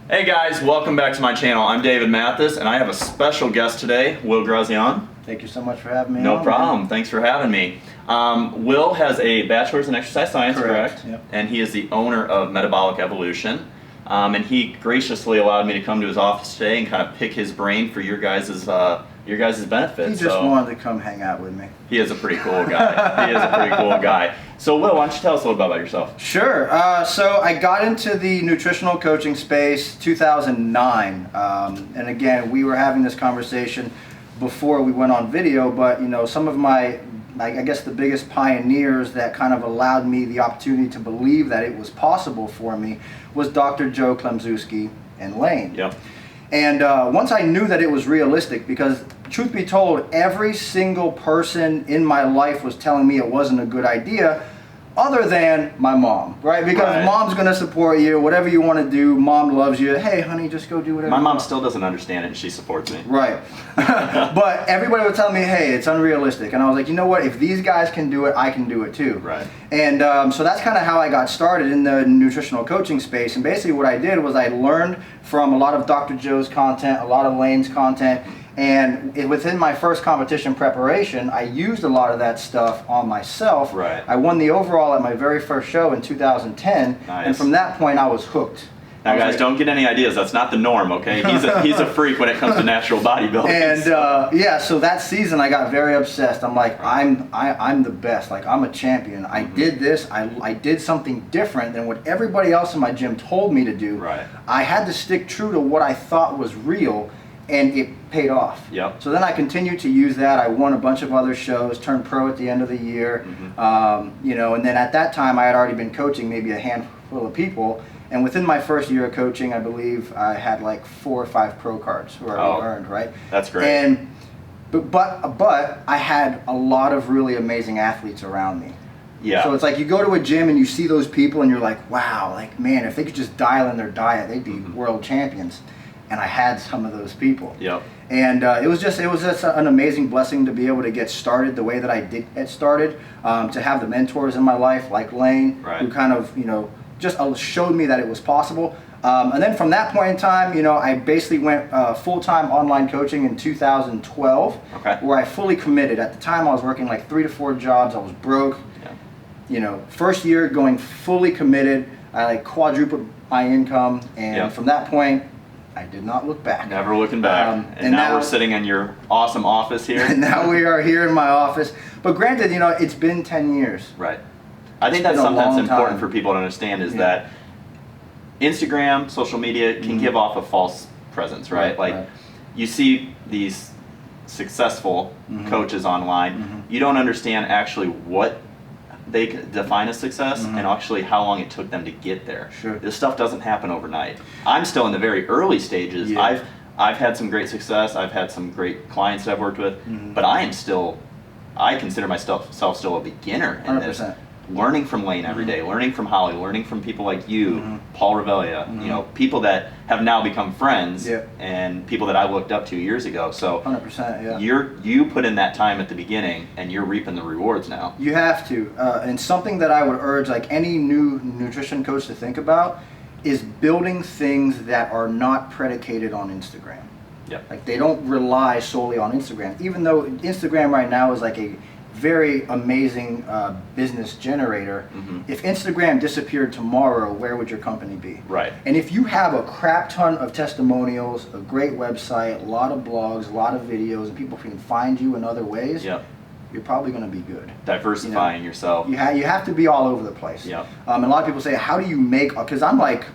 Hey guys, welcome back to my channel. I'm David Mathis, and I have a special guest today, Will Grazione. Thank you so much for having me. No problem. Thanks for having me. Will has a bachelor's in exercise science, correct? Yep. And he is the owner of Metabolic Evolution. And he graciously allowed me to come to his office today and kind of pick his brain for your guys' benefit. He just wanted to come hang out with me. He is a pretty cool guy. He is a pretty cool guy. So Will, why don't you tell us a little bit about yourself? Sure. So I got into the nutritional coaching space 2009. And again, we were having this conversation before we went on video, but you know, some of my, I guess the biggest pioneers that kind of allowed me the opportunity to believe that it was possible for me was Dr. Joe Klemczewski and Lane. Yep. And once I knew that it was realistic, because truth be told, every single person in my life was telling me it wasn't a good idea, other than my mom, right? Because mom's going to support you, whatever you want to do, mom loves you. Hey, honey, just go do whatever My you mom want. still doesn't understand it, and she supports me. Right. But everybody would tell me, hey, it's unrealistic. And I was like, you know what? If these guys can do it, I can do it too. Right. And so that's kind of how I got started in the nutritional coaching space. And basically what I did was I learned from a lot of Dr. Joe's content, a lot of Lane's content. And within my first competition preparation, I used a lot of that stuff on myself. Right. I won the overall at my very first show in 2010. Nice. And from that point, I was hooked. Now guys, don't get any ideas. That's not the norm, okay? He's a freak when it comes to natural bodybuilding. And yeah, so that season I got very obsessed. I'm like, I'm the best. Like, I'm a champion. I did this. I did something different than what everybody else in my gym told me to do. Right. I had to stick true to what I thought was real, and it paid off. Yep. So then I continued to use that. I won a bunch of other shows, turned pro at the end of the year. You know, and then at that time I had already been coaching maybe a handful of people. And within my first year of coaching, I believe I had like 4 or 5 pro cards who already earned, right? That's great. And but I had a lot of really amazing athletes around me. Yeah. So it's like you go to a gym and you see those people and you're like, wow, like man, if they could just dial in their diet, they'd be world champions. And I had some of those people. Yep. And it was just an amazing blessing to be able to get started the way that I did get started. To have the mentors in my life like Lane, who kind of, you know, just showed me that it was possible. And then from that point in time, you know, I basically went full-time online coaching in 2012, where I fully committed. At the time, I was working like 3 to 4 jobs. I was broke. Yeah. You know, first year going fully committed. I like quadrupled my income, and from that point, I did not look back. Never looking back. And now we're sitting in your awesome office here. And now we are here in my office. But granted, you know, it's been 10 years. Right. I think that's something that's important for people to understand is that Instagram, social media can give off a false presence, right? Like you see these successful coaches online, you don't understand actually what they define as success and actually how long it took them to get there. Sure. This stuff doesn't happen overnight. I'm still in the very early stages. Yeah. I've had some great success. I've had some great clients that I've worked with, but I consider myself still a beginner in 100%. this. Learning from Lane every day, learning from Holly, learning from people like you, Paul Revelia, you know, people that have now become friends and people that I looked up to years ago. So 100%, yeah. You put in that time at the beginning and you're reaping the rewards now. You have to. And something that I would urge like any new nutrition coach to think about is building things that are not predicated on Instagram. Yep. Like they don't rely solely on Instagram, even though Instagram right now is like a very amazing business generator. If Instagram disappeared tomorrow, where would your company be? Right. And if you have a crap ton of testimonials, a great website, a lot of blogs, a lot of videos, and people can find you in other ways, you're probably going to be good. Diversifying yourself. You have to be all over the place. And a lot of people say, how do you make, because I'm like,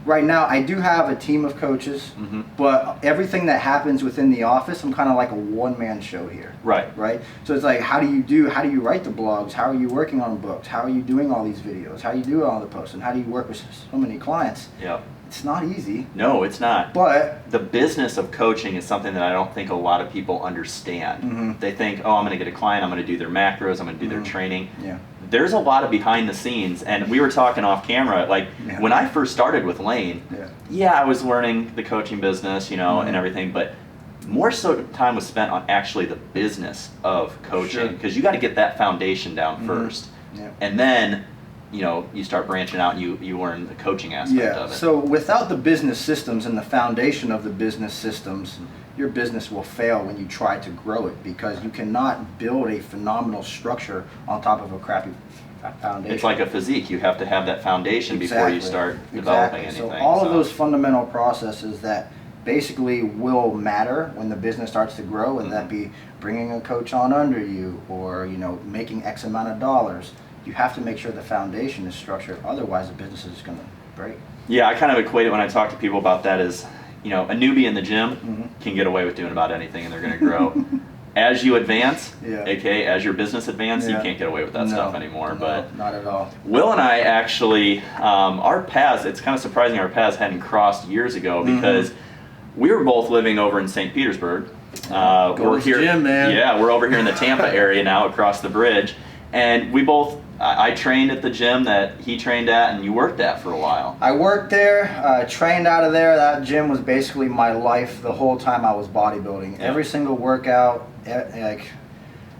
right now I do have a team of coaches, but everything that happens within the office, I'm kind of like a one-man show here. Right. So it's like, how do you write the blogs? How are you working on books? How are you doing all these videos? How do you do all the posts? And how do you work with so many clients? It's not easy. No, it's not. But the business of coaching is something that I don't think a lot of people understand. They think, oh, I'm going to get a client, I'm going to do their macros, I'm going to do their training. There's a lot of behind the scenes, and we were talking off camera, like when I first started with Lane, I was learning the coaching business, you know, and everything, but more so time was spent on actually the business of coaching, because you got to get that foundation down first. And then you know, you start branching out and you learn the coaching aspect of it. So without the business systems and the foundation of the business systems, your business will fail when you try to grow it, because you cannot build a phenomenal structure on top of a crappy foundation. It's like a physique. You have to have that foundation before you start developing anything. So all of those fundamental processes that basically will matter when the business starts to grow, whether that be bringing a coach on under you or, you know, making X amount of dollars, you have to make sure the foundation is structured. Otherwise, the business is going to break. Yeah, I kind of equate it when I talk to people about that as, you know, a newbie in the gym can get away with doing about anything and they're going to grow. As you advance, aka as your business advances, you can't get away with that stuff anymore. No, but not at all. Will and I actually, our paths, it's kind of surprising our paths hadn't crossed years ago, because we were both living over in St. Petersburg. We're here, gym, man. Yeah, we're over here in the Tampa area now, across the bridge, and we both. I trained at the gym that he trained at, and you worked at for a while. I worked there, trained out of there. That gym was basically my life the whole time I was bodybuilding. Every single workout, like,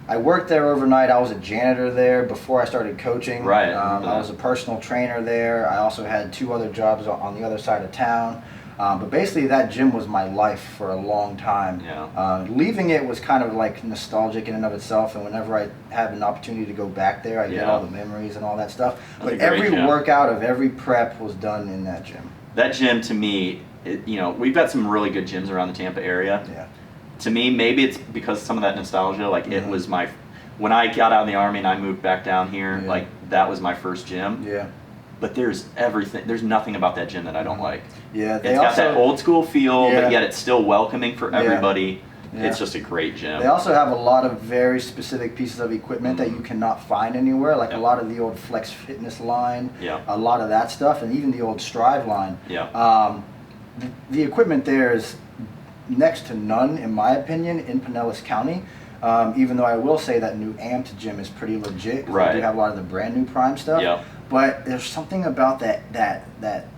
I worked there overnight. I was a janitor there before I started coaching. Right. I was a personal trainer there. I also had 2 other jobs on the other side of town. But basically that gym was my life for a long time. Leaving it was kind of like nostalgic in and of itself, and whenever I have an opportunity to go back there, I get all the memories and all that stuff. But every workout of every prep was done in that gym. That gym, to me, you know, we've got some really good gyms around the Tampa area. To me, maybe it's because of some of that nostalgia. Like, it was my, when I got out of the Army and I moved back down here, like, that was my first gym. But there's everything. There's nothing about that gym that I don't like. It's got that old school feel, but yet it's still welcoming for everybody. It's just a great gym. They also have a lot of very specific pieces of equipment that you cannot find anywhere, like a lot of the old Flex Fitness line, a lot of that stuff, and even the old Strive line. The equipment there is next to none, in my opinion, in Pinellas County. Even though I will say that new Amped gym is pretty legit. They do have a lot of the brand new Prime stuff. But there's something about that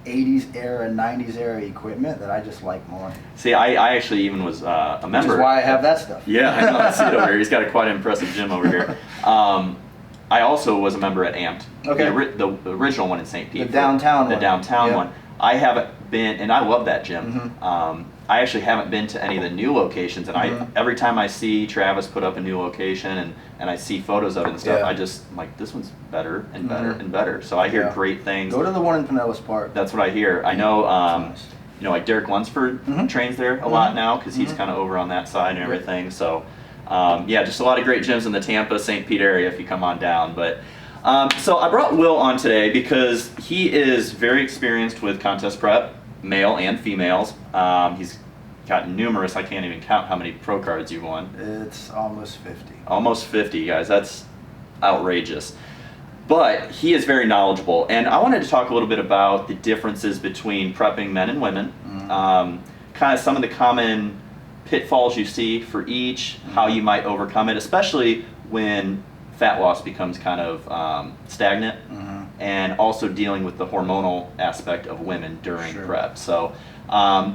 80s era, 90s era equipment that I just like more. See, I actually even was a member. Which is why I have that stuff. Yeah, I know. I see it over here. He's got a quite impressive gym over here. I also was a member at Amped. The original one in St. Pete. The downtown one. The downtown one. I haven't been, and I love that gym. I actually haven't been to any of the new locations, and every time I see Travis put up a new location and I see photos of it and stuff, I just, I'm like, this one's better and better and better. So I hear great things. Go to the one in Pinellas Park. That's what I hear. I know, you know, like Derek Lunsford trains there a lot now, because he's kind of over on that side and everything. So, yeah, just a lot of great gyms in the Tampa, St. Pete area if you come on down. But so I brought Will on today because he is very experienced with contest prep, male and females. He's got numerous, I can't even count how many pro cards you've won. It's almost 50. Almost 50, guys. That's outrageous. But he is very knowledgeable, and I wanted to talk a little bit about the differences between prepping men and women, kind of some of the common pitfalls you see for each, how you might overcome it, especially when fat loss becomes kind of stagnant, and also dealing with the hormonal aspect of women during prep. So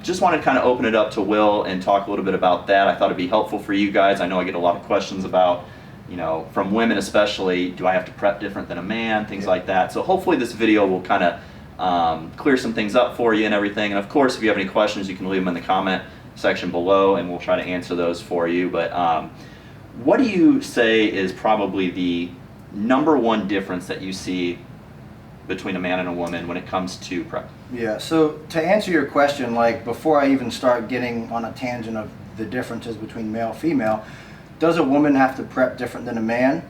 just wanted to kind of open it up to Will and talk a little bit about that. I thought it'd be helpful for you guys. I know I get a lot of questions about, you know, from women especially, do I have to prep different than a man, things like that. So hopefully this video will kind of clear some things up for you and everything. And of course, if you have any questions, you can leave them in the comment section below and we'll try to answer those for you. But what do you say is probably the #1 difference that you see between a man and a woman when it comes to prep? Yeah, so to answer your question, like before I even start getting on a tangent of the differences between male and female, does a woman have to prep different than a man?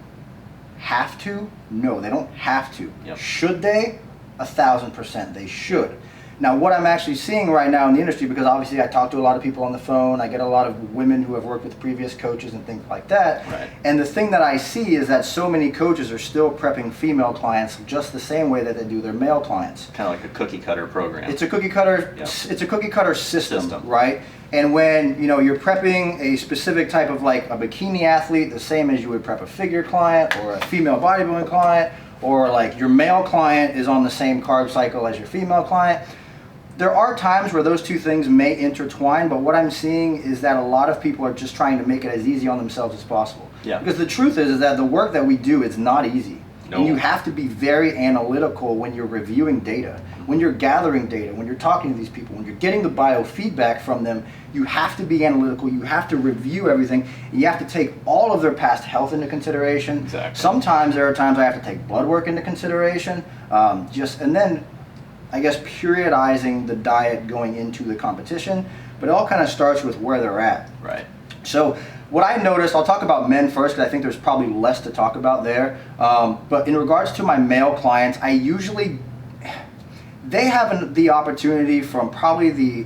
Have to? No, they don't have to. Should they? 1000% they should. Now, what I'm actually seeing right now in the industry, because obviously I talk to a lot of people on the phone, I get a lot of women who have worked with previous coaches and things like that. And the thing that I see is that so many coaches are still prepping female clients just the same way that they do their male clients. Kind of like a cookie cutter program. It's a cookie cutter. It's a cookie cutter system, right? And when you're prepping a specific type of like a bikini athlete, the same as you would prep a figure client or a female bodybuilding client, or like your male client is on the same carb cycle as your female client. There are times where those two things may intertwine, but what I'm seeing is that a lot of people are just trying to make it as easy on themselves as possible. Because the truth is that the work that we do is not easy. No. And you have to be very analytical when you're reviewing data, when you're gathering data, when you're talking to these people, when you're getting the biofeedback from them. You have to be analytical. You have to review everything. You have to take all of their past health into consideration. Exactly. Sometimes there are times I have to take blood work into consideration. And then I guess periodizing the diet going into the competition. But it all kind of starts with where they're at. Right. So what I noticed, I'll talk about men first because I think there's probably less to talk about there. But in regards to my male clients, they have the opportunity from probably the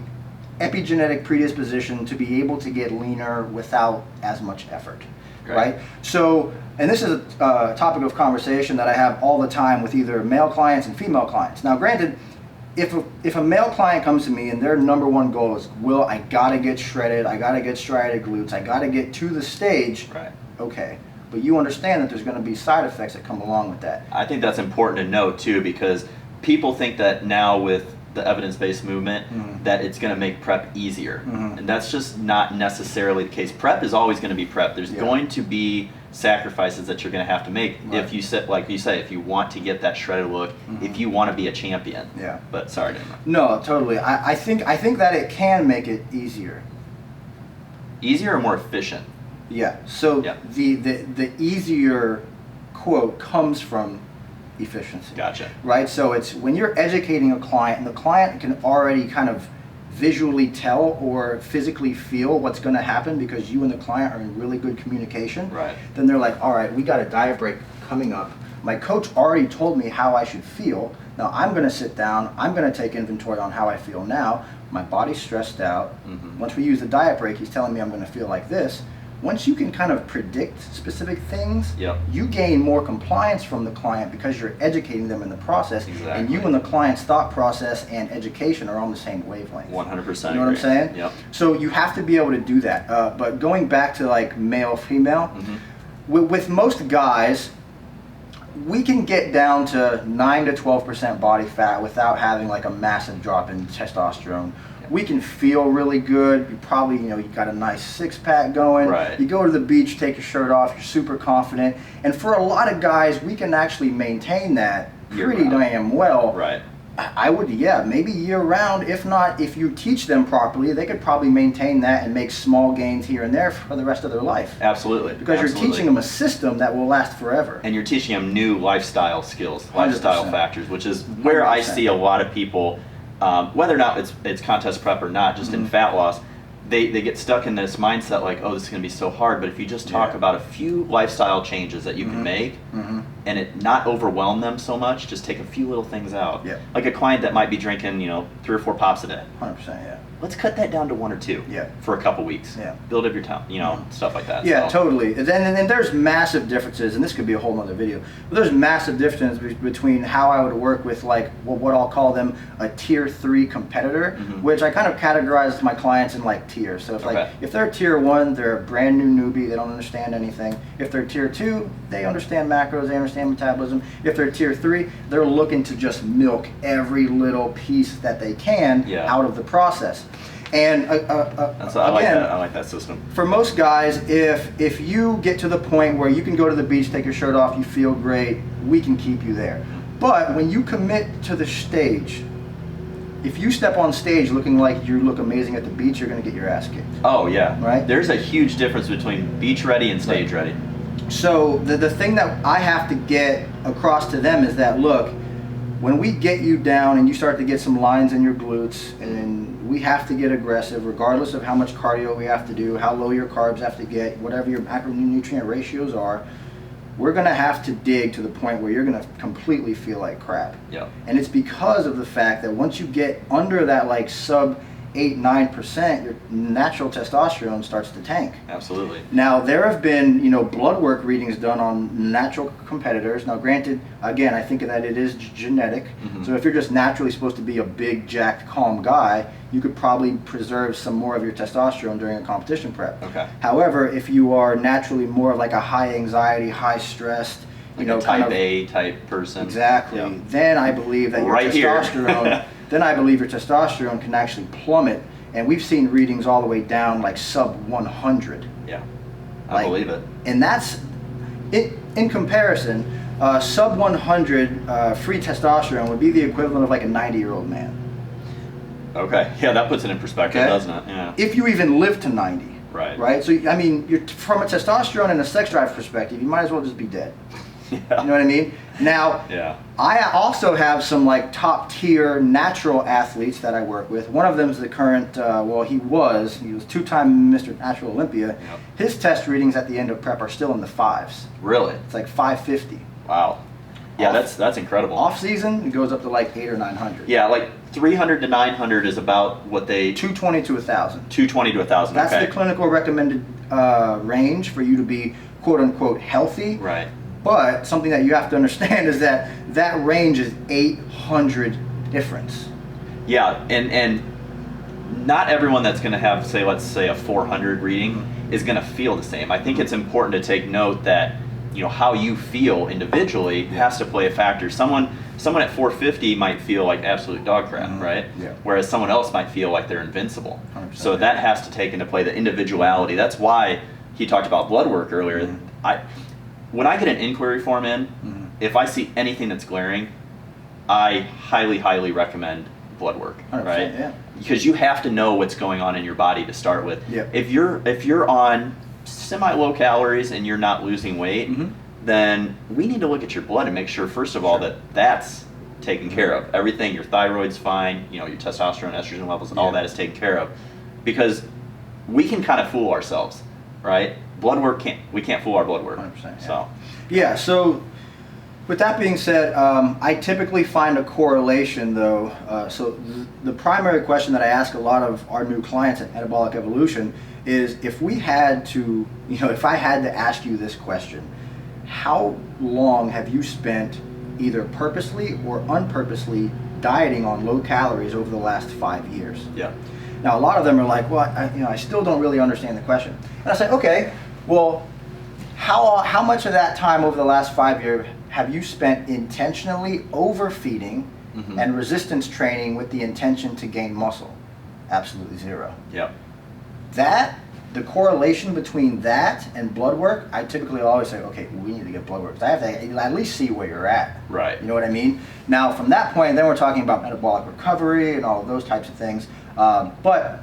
epigenetic predisposition to be able to get leaner without as much effort, right? So, and this is a topic of conversation that I have all the time with either male clients and female clients. Now, granted, if a male client comes to me and their number one goal is, Will, I gotta get shredded, I gotta get striated glutes, I gotta get to the stage, right? Okay, but you understand that there's gonna be side effects that come along with that. I think that's important to note too, because people think that now with the evidence-based movement that it's going to make prep easier, and that's just not necessarily the case. Prep is always going to be prep. There's going to be sacrifices that you're going to have to make if you sit, like you say, if you want to get that shredded look, if you want to be a champion. Yeah. But sorry to interrupt. No, totally. I think that it can make it easier. Easier or more efficient? Yeah. So the easier quote comes from efficiency. Gotcha. Right? So it's when you're educating a client and the client can already kind of visually tell or physically feel what's going to happen because you and the client are in really good communication, right? Then they're like, all right, we got a diet break coming up. My coach already told me how I should feel. Now I'm going to sit down. I'm going to take inventory on how I feel now. My body's stressed out. Once we use the diet break, he's telling me I'm going to feel like this. Once you can kind of predict specific things, you gain more compliance from the client because you're educating them in the process. Exactly. And you and the client's thought process and education are on the same wavelength. 100%. You know what I'm saying? Yep. So you have to be able to do that. But going back to like male, female, with most guys, we can get down to 9 to 12% body fat without having like a massive drop in testosterone. We can feel really good. You probably, you got a nice six-pack going. Right. You go to the beach, take your shirt off, you're super confident. And for a lot of guys, we can actually maintain that pretty damn well. Right. I would, maybe year-round. If not, if you teach them properly, they could probably maintain that and make small gains here and there for the rest of their life. Absolutely. Because you're teaching them a system that will last forever. And you're teaching them new lifestyle skills, lifestyle 100%. factors, which is where 100%. I see a lot of people, whether or not it's contest prep or not, just in fat loss, they get stuck in this mindset like, oh, this is going to be so hard. But if you just talk about a few lifestyle changes that you can make and it not overwhelm them so much, just take a few little things out. Yeah. Like a client that might be drinking, 3 or 4 pops a day. 100%, yeah. Let's cut that down to 1 or 2 for a couple weeks. Yeah. Build up your time, stuff like that. Yeah, so. totally. And there's massive differences, and this could be a whole nother video, but there's massive differences between how I would work with like what I'll call them a tier 3 competitor, which I kind of categorize my clients in like tiers. So if they're tier 1, they're a brand new newbie, they don't understand anything. If they're tier 2, they understand macros, they understand metabolism. If they're tier 3, they're looking to just milk every little piece that they can out of the process. And I like that system. For most guys, if you get to the point where you can go to the beach, take your shirt off, you feel great, we can keep you there. But when you commit to the stage, if you step on stage looking like you look amazing at the beach, you're going to get your ass kicked. Oh yeah, right. There's a huge difference between beach ready and stage ready. So the thing that I have to get across to them is that, look, when we get you down and you start to get some lines in your glutes, and we have to get aggressive regardless of how much cardio we have to do, how low your carbs have to get, whatever your macronutrient ratios are, we're going to have to dig to the point where you're going to completely feel like crap. Yeah. And it's because of the fact that once you get under that like sub 8-9%, your natural testosterone starts to tank. Absolutely. Now there have been, blood work readings done on natural competitors. Now granted, again, I think that it is genetic. So if you're just naturally supposed to be a big, jacked, calm guy, you could probably preserve some more of your testosterone during a competition prep. Okay. However, if you are naturally more of like a high anxiety, high stressed, like a type A type person. Exactly. Then I believe that your testosterone then I believe your testosterone can actually plummet, and we've seen readings all the way down like sub 100. Yeah, I believe it. And that's it. In comparison, sub 100 free testosterone would be the equivalent of like a 90-year-old man. Okay, yeah, that puts it in perspective, doesn't it? Yeah. If you even live to 90. Right. Right? So, I mean, you're, from a testosterone and a sex drive perspective, you might as well just be dead. Yeah. You know what I mean? Now, I also have some like top tier natural athletes that I work with. One of them is the current, he was two-time Mr. Natural Olympia. Yep. His test readings at the end of prep are still in the 5s. Really? It's like 550. Wow. Yeah, that's incredible. Off season, it goes up to like 800 or 900. Yeah, like 300 to 900 is about what they... 220 to 1,000. 220 to 1,000, That's the clinical recommended range for you to be quote-unquote healthy. Right. But something that you have to understand is that that range is 800 difference. Yeah, and not everyone that's going to have, say, let's say a 400 reading is going to feel the same. I think it's important to take note that, you know, how you feel individually has to play a factor. Someone at 450 might feel like absolute dog crap, right? Yeah. Whereas someone else might feel like they're invincible. So that has to take into play the individuality. That's why he talked about blood work earlier. When I get an inquiry form in, if I see anything that's glaring, I highly, highly recommend blood work, right? Yeah. Because you have to know what's going on in your body to start with. Yep. If you're on semi-low calories and you're not losing weight, then we need to look at your blood and make sure, first of all, that that's taken care of. Everything, your thyroid's fine, you know, your testosterone, estrogen levels, all that is taken care of. Because we can kind of fool ourselves, right? Blood work we can't fool our blood work. 100%. So with that being said, I typically find a correlation though. So the primary question that I ask a lot of our new clients at Metabolic Evolution is, if we had to, if I had to ask you this question, how long have you spent either purposely or unpurposely dieting on low calories over the last 5 years? Yeah. Now a lot of them are like, well, I still don't really understand the question. And I say, okay, well, how much of that time over the last 5 years have you spent intentionally overfeeding and resistance training with the intention to gain muscle? Absolutely zero. Yep. The correlation between that and blood work, I typically always say, okay, we need to get blood work. I have to at least see where you're at. Right. You know what I mean? Now, from that point, then we're talking about metabolic recovery and all of those types of things. But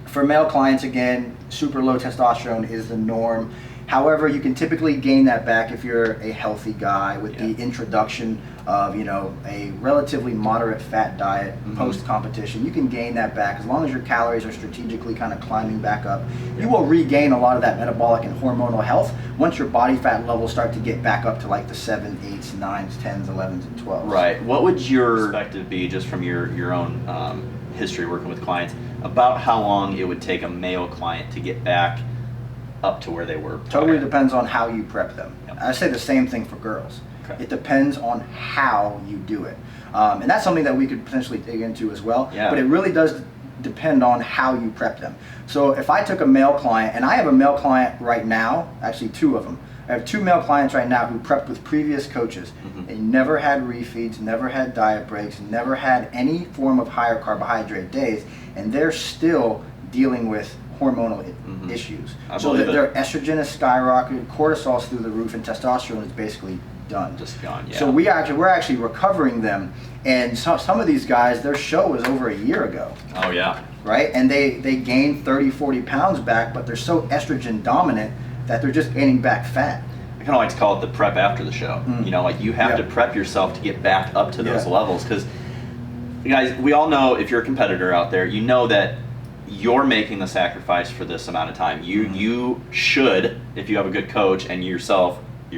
for male clients, again, super low testosterone is the norm. However, you can typically gain that back if you're a healthy guy with the introduction of, a relatively moderate fat diet post-competition. You can gain that back as long as your calories are strategically kind of climbing back up. You will regain a lot of that metabolic and hormonal health once your body fat levels start to get back up to like the 7, 8s, 9s, 10s, 11s, and 12s. Right. What would your perspective be, just from your own history working with clients, about how long it would take a male client to get back up to where they were prior? Totally depends on how you prep them. Yep. I say the same thing for girls. Okay. It depends on how you do it. And that's something that we could potentially dig into as well. Yeah. But it really does depend on how you prep them. So if I took a male client, and I have a male client right now, actually 2 of them. I have 2 male clients right now who prepped with previous coaches. They never had refeeds, never had diet breaks, never had any form of higher carbohydrate days, and they're still dealing with hormonal issues. So that their estrogen is skyrocketed, cortisol's through the roof, and testosterone is basically done. Just gone, yeah. So we're actually recovering them, and some of these guys, their show was over a year ago. Oh yeah. Right? And they gained 30, 40 pounds back, but they're so estrogen dominant that they're just gaining back fat. I kind of like to call it the prep after the show. Like you have to prep yourself to get back up to those levels, because you guys, we all know, if you're a competitor out there, you know that you're making the sacrifice for this amount of time. You should, if you have a good coach and you're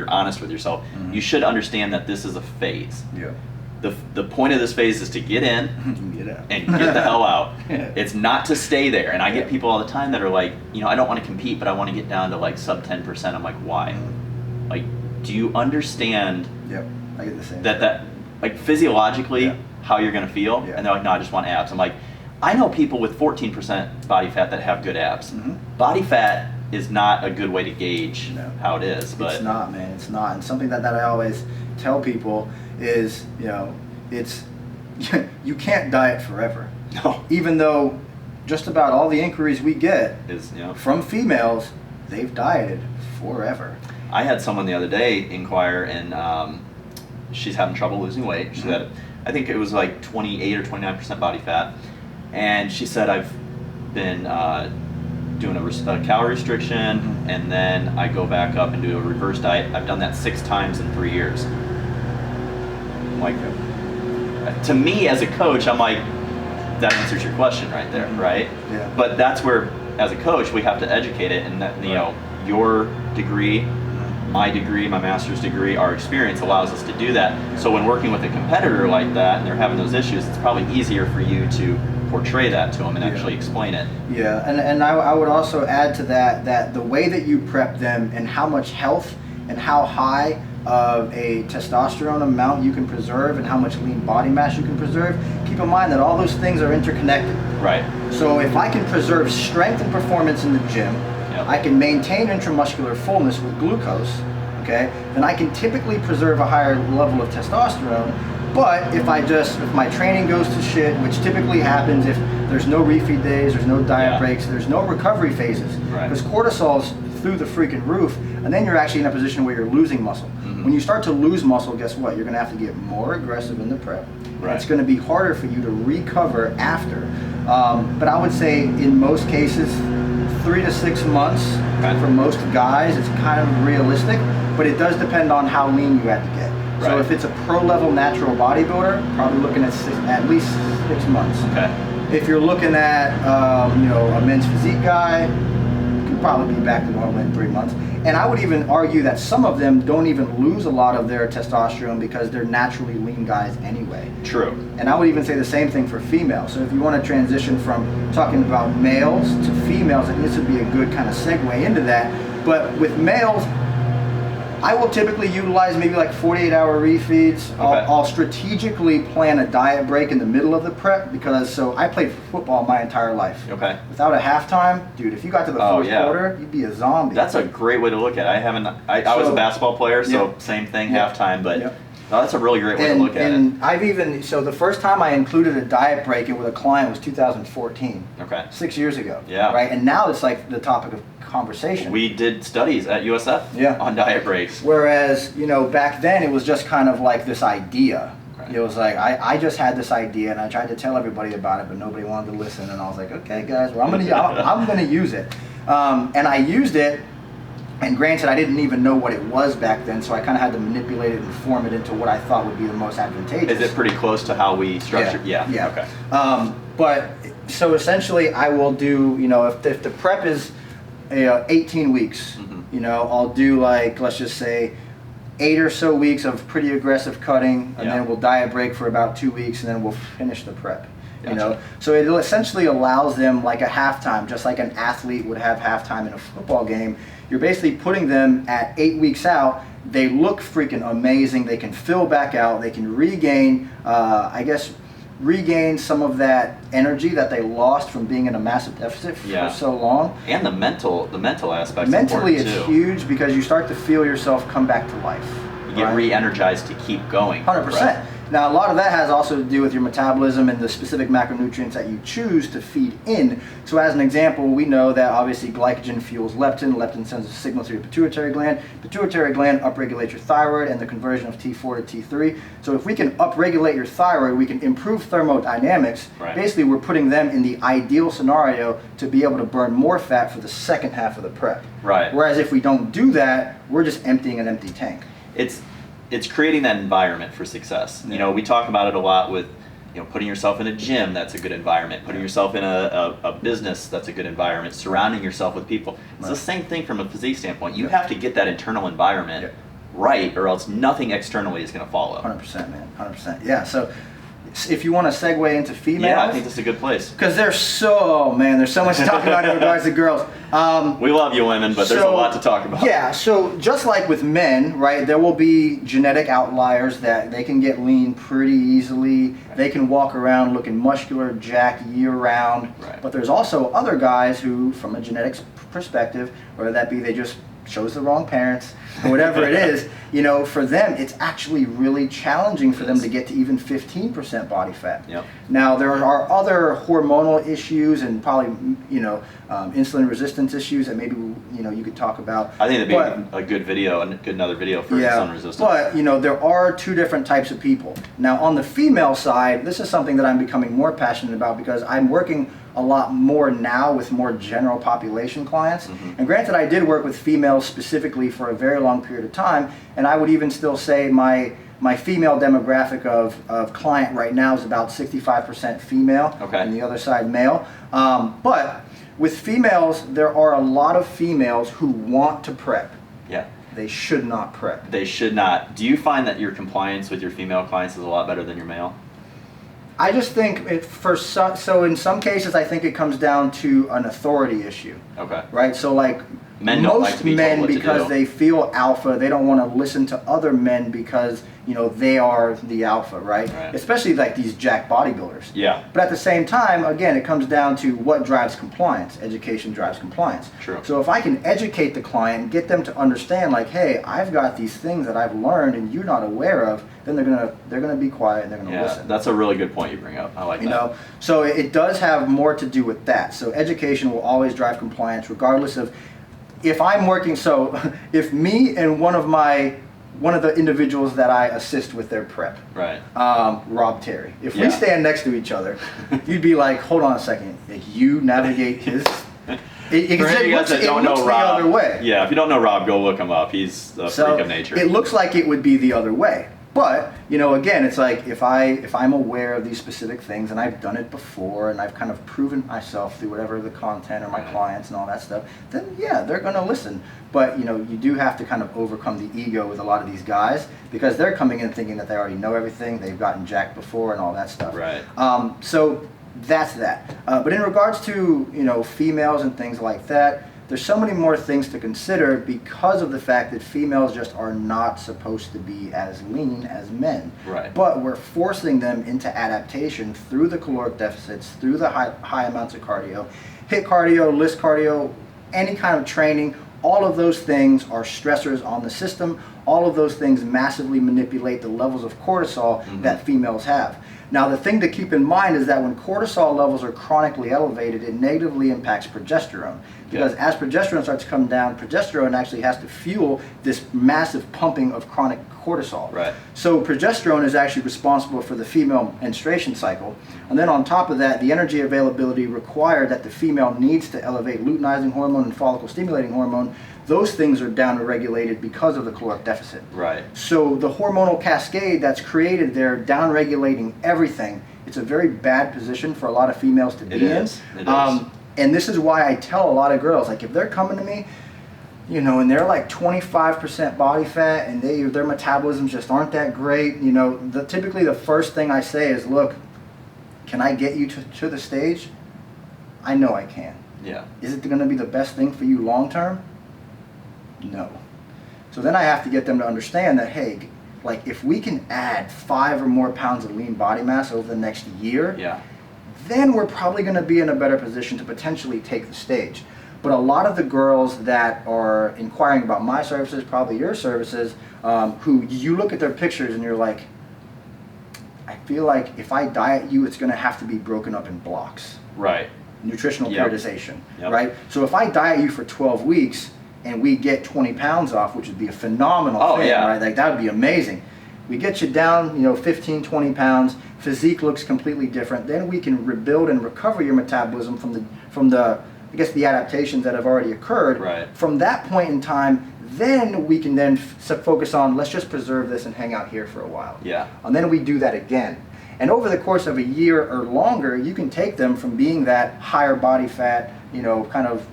honest with yourself, you should understand that this is a phase. Yeah. The point of this phase is to get in and get the hell out. It's not to stay there. And I get people all the time that are like, I don't want to compete, but I want to get down to like sub 10%. I'm like, why? Like, do you understand I get the same that like physiologically how you're going to feel? And they're like, no, I just want abs. I'm like, I know people with 14% body fat that have good abs. Body fat is not a good way to gauge how it is. But it's not, man. It's not. And something that I always tell people is, it's you can't diet forever. No. Even though just about all the inquiries we get is from females, they've dieted forever. I had someone the other day inquire, and she's having trouble losing weight. She said, I think it was like 28 or 29% body fat. And she said, I've been doing a calorie restriction, and then I go back up and do a reverse diet. I've done that 6 times in 3 years. I'm like, to me as a coach, I'm like, that answers your question right there, right? Yeah. But that's where, as a coach, we have to educate it, and that, you know, your degree, my degree, my master's degree, our experience allows us to do that. So when working with a competitor like that and they're having those issues, it's probably easier for you to portray that to them and actually explain it. Yeah, and I would also add to that that the way that you prep them and how much health and how high of a testosterone amount you can preserve and how much lean body mass you can preserve, keep in mind that all those things are interconnected. Right. So if I can preserve strength and performance in the gym, I can maintain intramuscular fullness with glucose, okay, then I can typically preserve a higher level of testosterone. But if my training goes to shit, which typically happens if there's no refeed days, there's no diet breaks, there's no recovery phases, because cortisol's through the freaking roof, and then you're actually in a position where you're losing muscle. When you start to lose muscle, guess what? You're going to have to get more aggressive in the prep. Right. It's going to be harder for you to recover after. But I would say in most cases, 3 to 6 months for most guys, it's kind of realistic, but it does depend on how lean you have to get. So if it's a pro-level natural bodybuilder, probably looking at least 6 months. Okay. If you're looking at you know, a men's physique guy, you can probably be back to normal in 3 months. And I would even argue that some of them don't even lose a lot of their testosterone because they're naturally lean guys anyway. True. And I would even say the same thing for females. So if you want to transition from talking about males to females, and this would be a good kind of segue into that. But with males, I will typically utilize maybe like 48-hour refeeds. Okay. I'll strategically plan a diet break in the middle of the prep because I played football my entire life. Okay. Without a halftime, dude, if you got to the fourth quarter, you'd be a zombie. That's a great way to look at it. I was a basketball player, so same thing, halftime, but no, that's a really great way to look at it. So the first time I included a diet break with a client was 2014. Okay. 6 years ago. Yeah. Right, and now it's like the topic of conversation. We did studies at USF on diet breaks. Whereas, you know, back then it was just kind of like this idea. Right. It was like, I just had this idea and I tried to tell everybody about it, but nobody wanted to listen. And I was like, okay guys, well I'm gonna use it. And I used it, and granted I didn't even know what it was back then, so I kind of had to manipulate it and form it into what I thought would be the most advantageous. Is it pretty close to how we structured? Yeah. Okay. But so essentially I will do, you know, if the prep is 18 weeks, you know, I'll do like, let's just say 8 or so weeks of pretty aggressive cutting, and then we'll diet break for about 2 weeks, and then we'll finish the prep. You know, so it essentially allows them like a halftime, just like an athlete would have halftime in a football game. You're basically putting them at 8 weeks out. They look freaking amazing. They can fill back out. They can regain, regain some of that energy that they lost from being in a massive deficit for so long. And the mental aspect. Mentally, it's huge because you start to feel yourself come back to life. You get re-energized to keep going. 100%. Right? Now, a lot of that has also to do with your metabolism and the specific macronutrients that you choose to feed in. So as an example, we know that obviously glycogen fuels leptin. Leptin sends a signal to your pituitary gland. Pituitary gland upregulates your thyroid and the conversion of T4 to T3. So if we can upregulate your thyroid, we can improve thermodynamics. Right. Basically, we're putting them in the ideal scenario to be able to burn more fat for the second half of the prep. Right. Whereas if we don't do that, we're just emptying an empty tank. It's creating that environment for success. You know, we talk about it a lot with, you know, putting yourself in a gym, that's a good environment. Putting yourself in a business, that's a good environment. Surrounding yourself with people. It's the same thing from a physique standpoint. You have to get that internal environment right, or else nothing externally is going to follow. 100%, man. 100%. Yeah, so if you want to segue into females. Yeah, I think this is a good place. Because there's so much to talk about in regards to girls. We love you women, but there's a lot to talk about. Yeah, so just like with men, right, there will be genetic outliers that they can get lean pretty easily. They can walk around looking muscular, jacked year round. Right. But there's also other guys who, from a genetics perspective, whether that be they just chose the wrong parents or whatever it is, you know, for them, it's actually really challenging for them to get to even 15% body fat. Yep. Now, there are other hormonal issues and probably, you know, insulin resistance issues that maybe, you know, you could talk about. I think that'd be a good video, another video for insulin resistance. But, you know, there are two different types of people. Now, on the female side, this is something that I'm becoming more passionate about because I'm working a lot more now with more general population clients. And granted, I did work with females specifically for a very long period of time, and I would even still say my female demographic of client right now is about 65% female, and the other side male. But with females, there are a lot of females who want to prep. Yeah. They should not prep. They should not. Do you find that your compliance with your female clients is a lot better than your male? I just think so in some cases I think it comes down to an authority issue. Okay. Right? So like men don't like most to be men, told what because to do. they feel alpha, they don't want to listen to other men because, you know, they are the alpha, right? Especially like these jack bodybuilders. Yeah. But at the same time, again, it comes down to what drives compliance. Education drives compliance. True. So if I can educate the client and get them to understand, like, hey, I've got these things that I've learned and you're not aware of, then they're gonna be quiet and they're gonna listen. That's a really good point you bring up. I like that. You know, so it does have more to do with that. So education will always drive compliance, regardless of if I'm working. So if me and one of the individuals that I assist with their prep, right, Rob Terry, if we stand next to each other, you'd be like, hold on a second, like you navigate his. It looks the other way. Yeah, if you don't know Rob, go look him up. He's a freak of nature. It looks like it would be the other way. But, you know, again, it's like if I'm aware of these specific things and I've done it before and I've kind of proven myself through whatever the content or my clients and all that stuff, then yeah, they're going to listen. But, you know, you do have to kind of overcome the ego with a lot of these guys because they're coming in thinking that they already know everything, they've gotten jacked before and all that stuff. Right. So that's that. But in regards to, you know, females and things like that, there's so many more things to consider because of the fact that females just are not supposed to be as lean as men. Right. But we're forcing them into adaptation through the caloric deficits, through the high amounts of cardio, HIIT cardio, list cardio, any kind of training. All of those things are stressors on the system. All of those things massively manipulate the levels of cortisol that females have. Now, the thing to keep in mind is that when cortisol levels are chronically elevated, it negatively impacts progesterone. Because as progesterone starts to come down, progesterone actually has to fuel this massive pumping of chronic cortisol. Right. So progesterone is actually responsible for the female menstruation cycle. And then on top of that, the energy availability required that the female needs to elevate luteinizing hormone and follicle stimulating hormone, those things are downregulated because of the caloric deficit. Right. So the hormonal cascade that's created there, downregulating everything, it's a very bad position for a lot of females to be in. It is. And this is why I tell a lot of girls, like if they're coming to me, you know, and they're like 25% body fat and their metabolisms just aren't that great, you know, typically the first thing I say is, look, can I get you to the stage? I know I can. Yeah. Is it going to be the best thing for you long term? No. So then I have to get them to understand that, hey, like if we can add 5 or more pounds of lean body mass over the next year, then we're probably going to be in a better position to potentially take the stage. But a lot of the girls that are inquiring about my services, probably your services, who you look at their pictures and you're like, I feel like if I diet you, it's going to have to be broken up in blocks. Right. Nutritional periodization. Right? So if I diet you for 12 weeks and we get 20 pounds off, which would be a phenomenal thing, right? Like that would be amazing. We get you down, you know, 15, 20 pounds, physique looks completely different. Then we can rebuild and recover your metabolism from the I guess the adaptations that have already occurred. Right. From that point in time, then we can then focus on, let's just preserve this and hang out here for a while. Yeah. And then we do that again. And over the course of a year or longer, you can take them from being that higher body fat, you know, kind of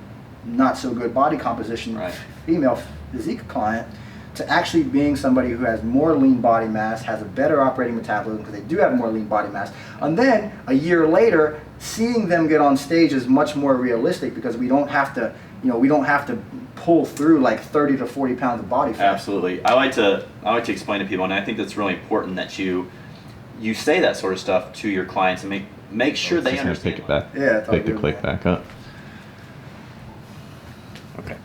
not so good body composition female physique client to actually being somebody who has more lean body mass, has a better operating metabolism because they do have more lean body mass. And then a year later, seeing them get on stage is much more realistic because we don't have to, you know, we don't have to pull through like 30 to 40 pounds of body fat. Absolutely. I like to explain to people, and I think that's really important that you say that sort of stuff to your clients and make sure they understand. Pick it back. Yeah, pick the click back up. Okay.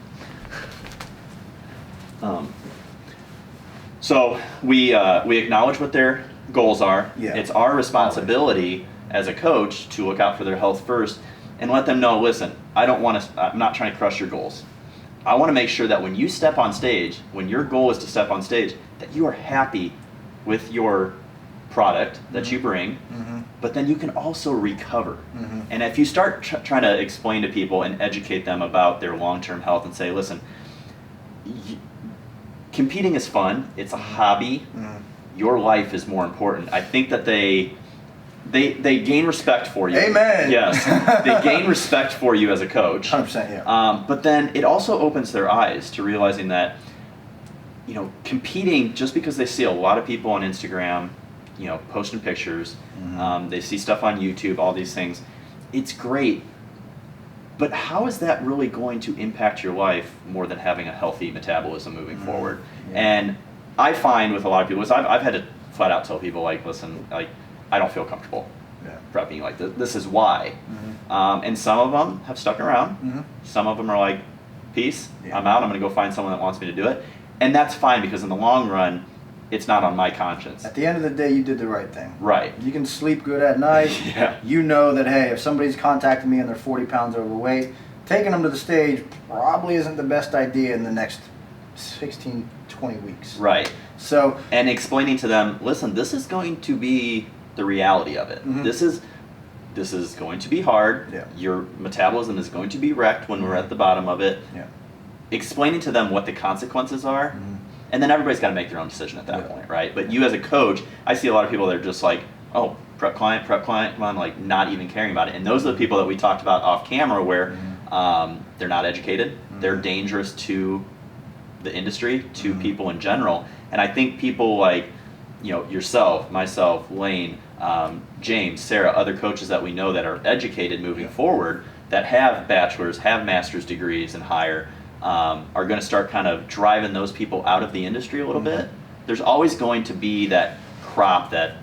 So we acknowledge what their goals are. Yeah. It's our responsibility as a coach to look out for their health first and let them know, listen, I'm not trying to crush your goals. I want to make sure that when you step on stage, when your goal is to step on stage, that you are happy with your product that you bring, but then you can also recover. And if you start trying to explain to people and educate them about their long-term health and say, listen, competing is fun, it's a hobby, your life is more important. I think that they gain respect for you. Amen. Yes, they gain respect for you as a coach. 100%, yeah. But then it also opens their eyes to realizing that, competing, just because they see a lot of people on Instagram, posting pictures, they see stuff on YouTube, all these things, it's great. But how is that really going to impact your life more than having a healthy metabolism moving forward? Yeah. And I find with a lot of people, I've had to flat out tell people, like, listen, like, I don't feel comfortable prepping, like, this is why. And some of them have stuck around. Some of them are like, peace, I'm out, I'm going to go find someone that wants me to do it. And that's fine, because in the long run, it's not on my conscience. At the end of the day, you did the right thing. Right. You can sleep good at night. You know that, hey, if somebody's contacting me and they're 40 pounds overweight, taking them to the stage probably isn't the best idea in the next 16, 20 weeks. Right. So, and explaining to them, listen, this is going to be the reality of it. This is going to be hard. Your metabolism is going to be wrecked when we're at the bottom of it. Explaining to them what the consequences are. And then everybody's got to make their own decision at that point, right? But you as a coach, I see a lot of people that are just like, oh, prep client, come on, like not even caring about it. And those are the people that we talked about off camera where they're not educated, they're dangerous to the industry, to people in general. And I think people like, yourself, myself, Lane, James, Sarah, other coaches that we know that are educated moving forward, that have bachelor's, have master's degrees and higher, are going to start kind of driving those people out of the industry a little bit. There's always going to be that crop that,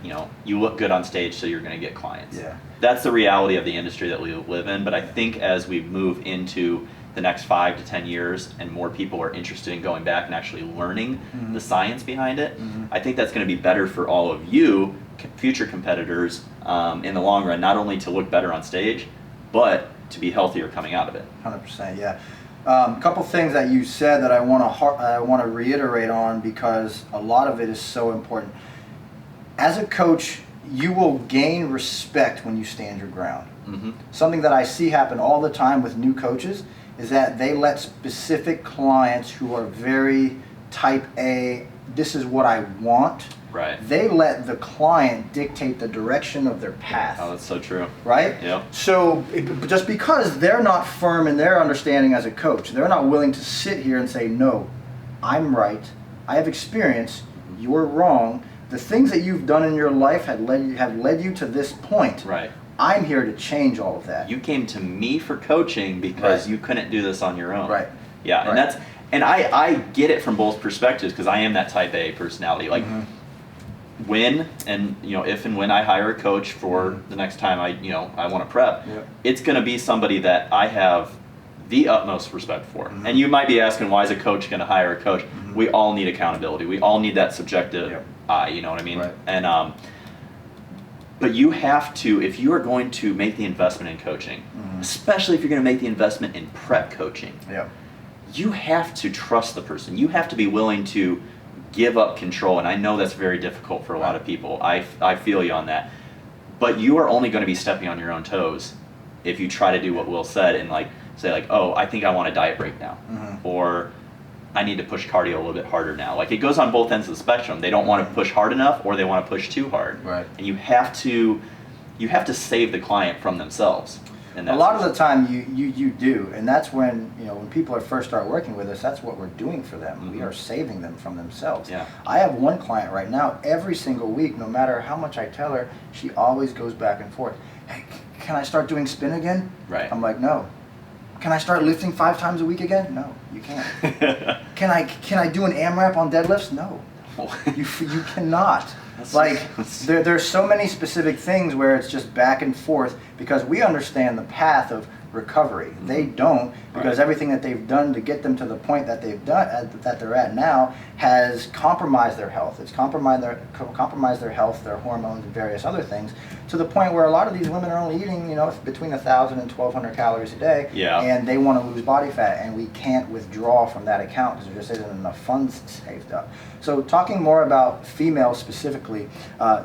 you look good on stage, so you're going to get clients. That's the reality of the industry that we live in. But I think as we move into the next 5 to 10 years and more people are interested in going back and actually learning the science behind it, I think that's going to be better for all of you, future competitors, in the long run, not only to look better on stage, but to be healthier coming out of it. 100%, yeah. A couple things that you said that I want to reiterate on, because a lot of it is so important. As a coach, you will gain respect when you stand your ground. Something that I see happen all the time with new coaches is that they let specific clients who are very type A, this is what I want. Right. They let the client dictate the direction of their path. Oh, that's so true. Right? Yeah. So just because they're not firm in their understanding as a coach, they're not willing to sit here and say, no, I'm right, I have experience, you're wrong, the things that you've done in your life have led you to this point. Right. I'm here to change all of that. You came to me for coaching because you couldn't do this on your own. Right. Yeah, and I get it from both perspectives, because I am that type A personality. Like, if and when I hire a coach for the next time I want to prep, it's going to be somebody that I have the utmost respect for. And you might be asking, why is a coach going to hire a coach? We all need accountability. We all need that subjective eye, you know what I mean? Right. And but you have to, if you are going to make the investment in coaching, especially if you're going to make the investment in prep coaching, you have to trust the person. You have to be willing to give up control. And I know that's very difficult for a lot of people. I feel you on that. But you are only going to be stepping on your own toes if you try to do what Will said and say, oh, I think I want a diet break now. Or I need to push cardio a little bit harder now. Like, it goes on both ends of the spectrum. They don't want to push hard enough, or they want to push too hard. Right. And you have to save the client from themselves. And a lot of the time you do, and that's when when people first start working with us, that's what we're doing for them. We are saving them from themselves. I have one client right now, every single week, no matter how much I tell her, she always goes back and forth. Hey, can I start doing spin again? Right. I'm like, no. Can I start lifting 5 times a week again? No, you can't. Can I do an AMRAP on deadlifts? No, you cannot. There's so many specific things where it's just back and forth, because we understand the path of recovery. They don't, because everything that they've done to get them to the point that they've done, that they're at now, has compromised their health. It's compromised their health, their hormones, and various other things, to the point where a lot of these women are only eating, between 1,000 and 1,200 calories a day, and they want to lose body fat, and we can't withdraw from that account because there just isn't enough funds saved up. So talking more about females specifically,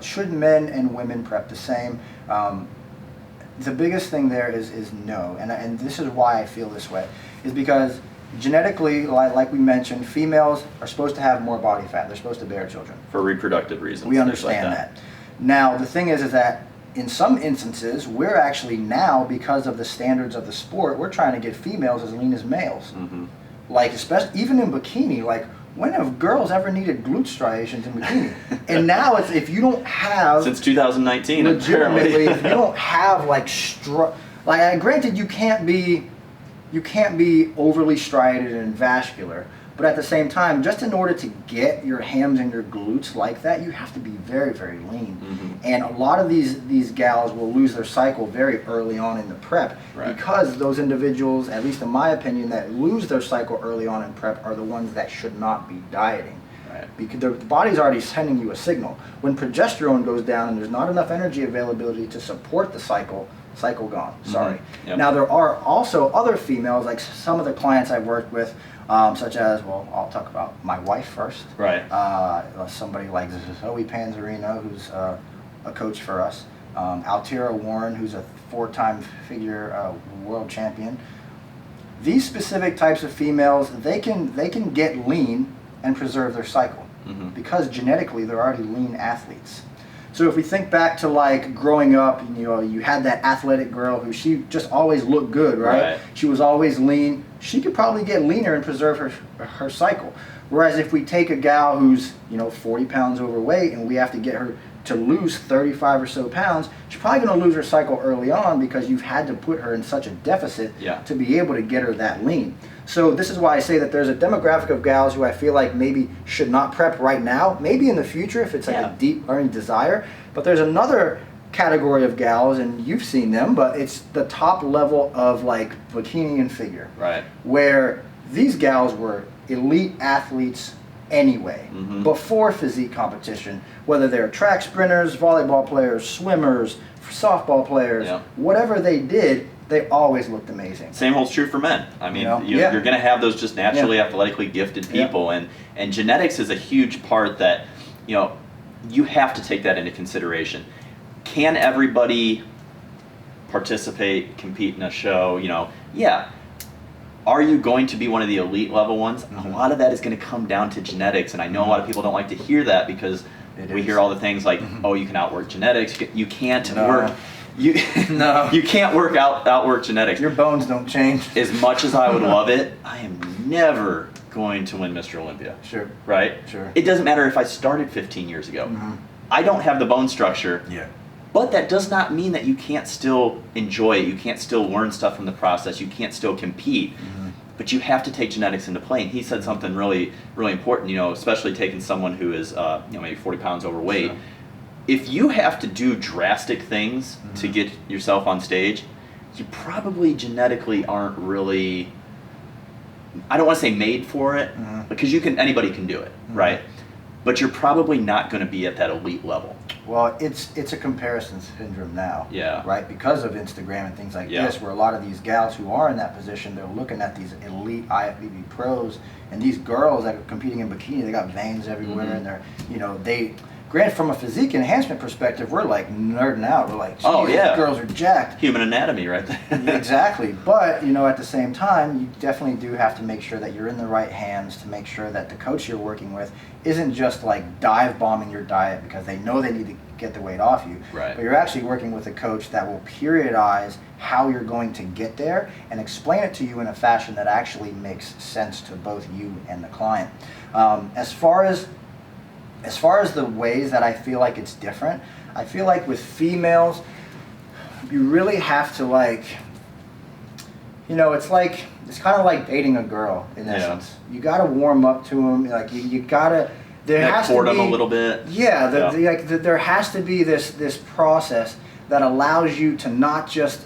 should men and women prep the same? The biggest thing there is no, and this is why I feel this way, is because genetically, like we mentioned, females are supposed to have more body fat. They're supposed to bear children. For reproductive reasons. We understand that. Now, the thing is that in some instances, we're actually now, because of the standards of the sport, we're trying to get females as lean as males. Mm-hmm. Like, especially, even in bikini, like, when have girls ever needed glute striations in bikini? And now it's, if you don't have... Since 2019, legitimately, if you don't have, granted, you can't be overly striated and vascular, but at the same time, just in order to get your hams and your glutes like that, you have to be very, very lean. Mm-hmm. And a lot of these gals will lose their cycle very early on in the prep, because those individuals, at least in my opinion, that lose their cycle early on in prep are the ones that should not be dieting. Because the body's already sending you a signal. When progesterone goes down and there's not enough energy availability to support the cycle gone. Sorry. Mm-hmm. Yep. Now, there are also other females, like some of the clients I've worked with, such as, well, I'll talk about my wife first. Somebody like Zoe Panzarino, who's a coach for us. Altira Warren, who's a 4-time figure world champion. These specific types of females, they can get lean and preserve their cycle, because genetically they're already lean athletes. So if we think back to like growing up, you had that athletic girl who she just always looked good, right? She was always lean. She could probably get leaner and preserve her cycle. Whereas if we take a gal who's 40 pounds overweight and we have to get her to lose 35 or so pounds, she's probably going to lose her cycle early on, because you've had to put her in such a deficit to be able to get her that lean. So this is why I say that there's a demographic of gals who I feel like maybe should not prep right now, maybe in the future if it's like a deep learning desire. But there's another category of gals, and you've seen them, but it's the top level of like bikini and figure, where these gals were elite athletes anyway, before physique competition, whether they're track sprinters, volleyball players, swimmers, softball players, whatever they did, they always looked amazing. Same holds true for men. I mean, you're going to have those just naturally athletically gifted people, and genetics is a huge part that, you have to take that into consideration. Can everybody participate, compete in a show? Are you going to be one of the elite level ones? A lot of that is going to come down to genetics, and I know a lot of people don't like to hear that, because we hear all the things like, oh, you can outwork genetics. You can't work. You can't outwork genetics. Your bones don't change. As much as I would love it, I am never going to win Mr. Olympia. Sure. Right? Sure. It doesn't matter if I started 15 years ago. I don't have the bone structure. But that does not mean that you can't still enjoy it. You can't still learn stuff from the process. You can't still compete. But you have to take genetics into play. And he said something really, really important, especially taking someone who is maybe 40 pounds overweight. Sure. If you have to do drastic things to get yourself on stage, you probably genetically aren't really, I don't want to say made for it, because anybody can do it, right? But you're probably not going to be at that elite level. Well, it's a comparison syndrome now, right? Because of Instagram and things like this, where a lot of these gals who are in that position, they're looking at these elite IFBB pros, and these girls that are competing in bikini, they got veins everywhere, and they're, granted, from a physique enhancement perspective, we're like nerding out. We're like, these girls are jacked. Human anatomy right there. Exactly. But, at the same time, you definitely do have to make sure that you're in the right hands, to make sure that the coach you're working with isn't just like dive bombing your diet because they know they need to get the weight off you. Right. But you're actually working with a coach that will periodize how you're going to get there and explain it to you in a fashion that actually makes sense to both you and the client. As far as the ways that I feel like it's different, I feel like with females, you really have to it's kind of like dating a girl in essence. You got to warm up to them. Like you got to. There has to be them a little bit. Yeah, there has to be this process that allows you to not just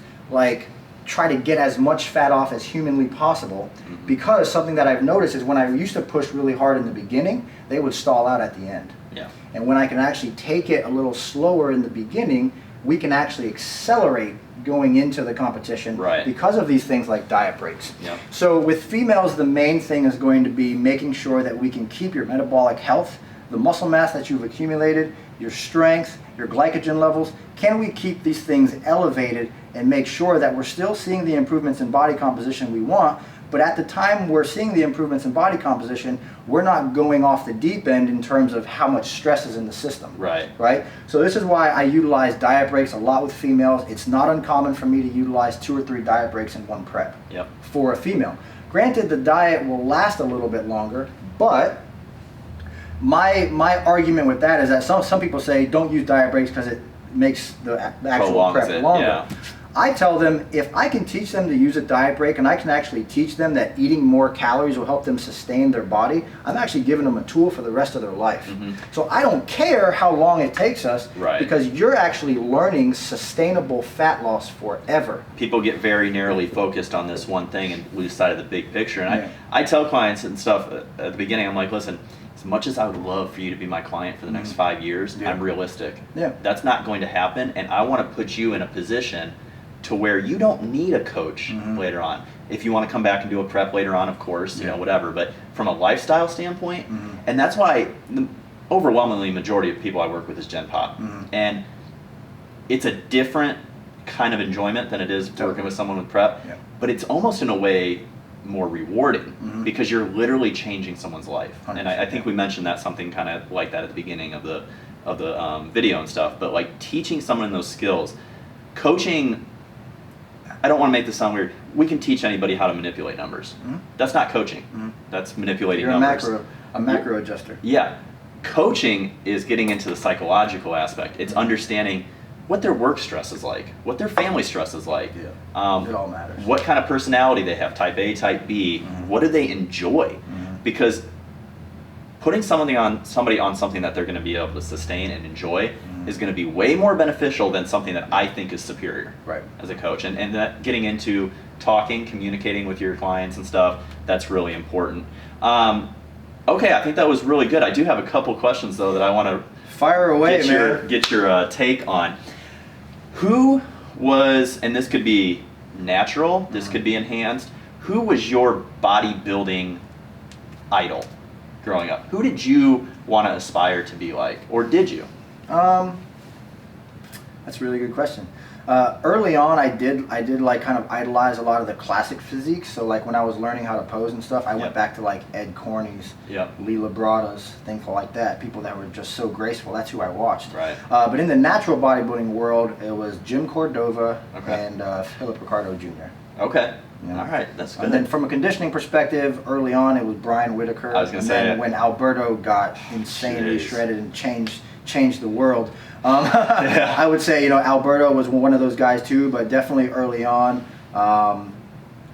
try to get as much fat off as humanly possible, because something that I've noticed is when I used to push really hard in the beginning, they would stall out at the end. Yeah. And when I can actually take it a little slower in the beginning, we can actually accelerate going into the competition because of these things like diet breaks. Yep. So with females, the main thing is going to be making sure that we can keep your metabolic health, the muscle mass that you've accumulated, your strength, your glycogen levels. Can we keep these things elevated and make sure that we're still seeing the improvements in body composition we want, but at the time we're seeing the improvements in body composition, we're not going off the deep end in terms of how much stress is in the system. Right? So this is why I utilize diet breaks a lot with females. It's not uncommon for me to utilize 2 or 3 diet breaks in one prep for a female. Granted, the diet will last a little bit longer, but my argument with that is that some people say don't use diet breaks because it makes the actual prep longer. I tell them, if I can teach them to use a diet break and I can actually teach them that eating more calories will help them sustain their body, I'm actually giving them a tool for the rest of their life. So I don't care how long it takes us, because you're actually learning sustainable fat loss forever. People get very narrowly focused on this one thing and lose sight of the big picture. And I tell clients and stuff at the beginning, I'm like, listen, as much as I would love for you to be my client for the next 5 years, I'm realistic. That's not going to happen, and I want to put you in a position to where you don't need a coach later on. If you want to come back and do a prep later on, of course, you know, whatever. But from a lifestyle standpoint, and that's why the overwhelmingly majority of people I work with is Gen Pop. And it's a different kind of enjoyment than it is working with someone with prep. But it's almost in a way more rewarding because you're literally changing someone's life. 100%. And I think we mentioned that something kind of like that at the beginning of the video and stuff. But like teaching someone those skills, coaching. I don't want to make this sound weird. We can teach anybody how to manipulate numbers. That's not coaching. That's manipulating numbers. You're a macro adjuster. Yeah. Coaching is getting into the psychological aspect. It's understanding what their work stress is like, what their family stress is like. It all matters. What kind of personality they have, type A, type B. What do they enjoy? Because putting somebody on something that they're going to be able to sustain and enjoy is going to be way more beneficial than something that I think is superior as a coach. And that getting into talking, communicating with your clients and stuff, that's really important. Okay, I think that was really good. I do have a couple questions though that I want to fire away, get your take on. Who was, and this could be natural, this could be enhanced, who was your bodybuilding idol growing up? Who did you want to aspire to be like, or did you? That's a really good question. Early on, I did like kind of idolize a lot of the classic physiques. So like when I was learning how to pose and stuff, I went back to like Ed Corney's, Lee Labrada's, things like that. People that were just so graceful. That's who I watched. But in the natural bodybuilding world, it was Jim Cordova and Philip Ricardo Jr. Okay. All right, that's good. And then from a conditioning perspective, early on it was Brian Whitaker. I was going to say when Alberto got insanely shredded and changed the world. I would say, you know, Alberto was one of those guys too, but definitely early on,